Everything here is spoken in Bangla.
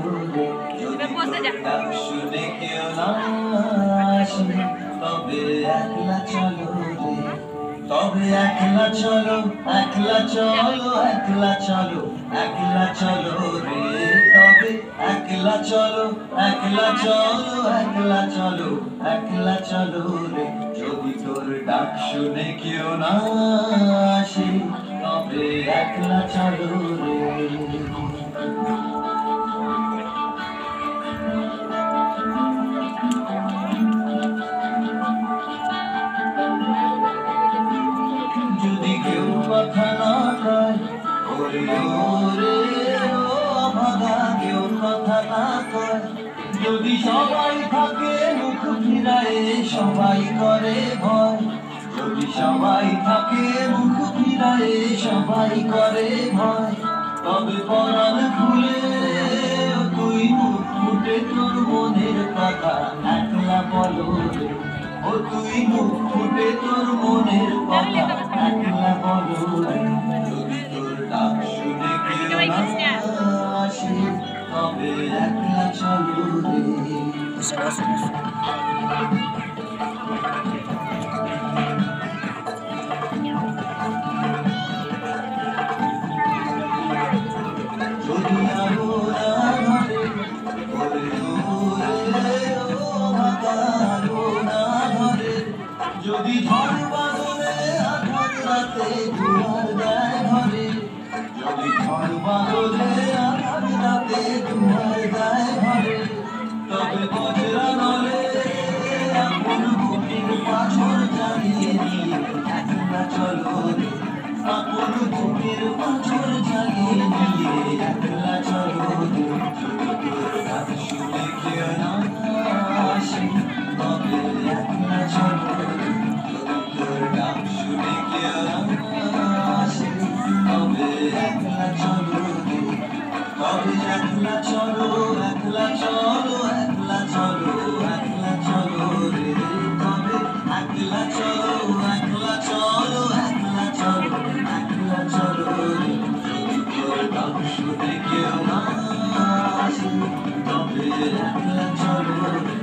রে, যদি তোর ডাক শুনে কেউ না আসে, তবে একলা চলো রে, তবে একলা চলো, একলা চলো, একলা চলো, একলা চলো রে, তবে একলা চলো, একলা চলো, একলা চলো, একলা চলো রে, যদি তোর ডাক শুনে কেউ না আসে, তবে একলা চলো রে। যদি কেউ কথা না কয়, ওরে ওরে ও ভাগা, কেউ কথা না কয়, যদি সবাই থাকে মুখ ফিরায়ে, সবাই করে ভয়, যদি সবাই থাকে মুখ ফিরায়ে, সবাই করে ভয়, তবে পরাণ খুলে তুই মুখ ফুটে তোর মনের কথা একলা বলো রে, ও তুই মুখ ফুটে তোর মনের কথা একলা বলো রে, যদি তোর ডাক শুনে কেউ না আসে, তবে একলা চলো রে। যদি আলো না ধরে, ওরে ওরে ও ভাগা, আলো না ধরে, যদি ঝড় বাদলে আধার রাতে দুয়ার দেয় ঘরে, যদি ঝড় বাদলে আধার রাতে দুয়ার দেয় ঘরে, তবে বজরা নলে আপন বুকের পাথর জ্বালিয়ে দিয়ে একলা চলো রে, আপন বুকের পাথর জ্বালিয়ে দিয়ে একলা চলো রে, যদি তোর ডাক শুনে কেউ না আসে, তবে একলা চলো রে, যদি তোর ডাক শুনে কেউ না আসে, তবে একলা চলো রে, তবে একলা চলো, একলা চলো, একলা চলো, একলা চলো রে, তবে একলা চলো, একলা চলো, একলা চলো, একলা চলো রে, যদি তোর ডাক শুনে কেউ না আসে, তবে একলা চলো রে।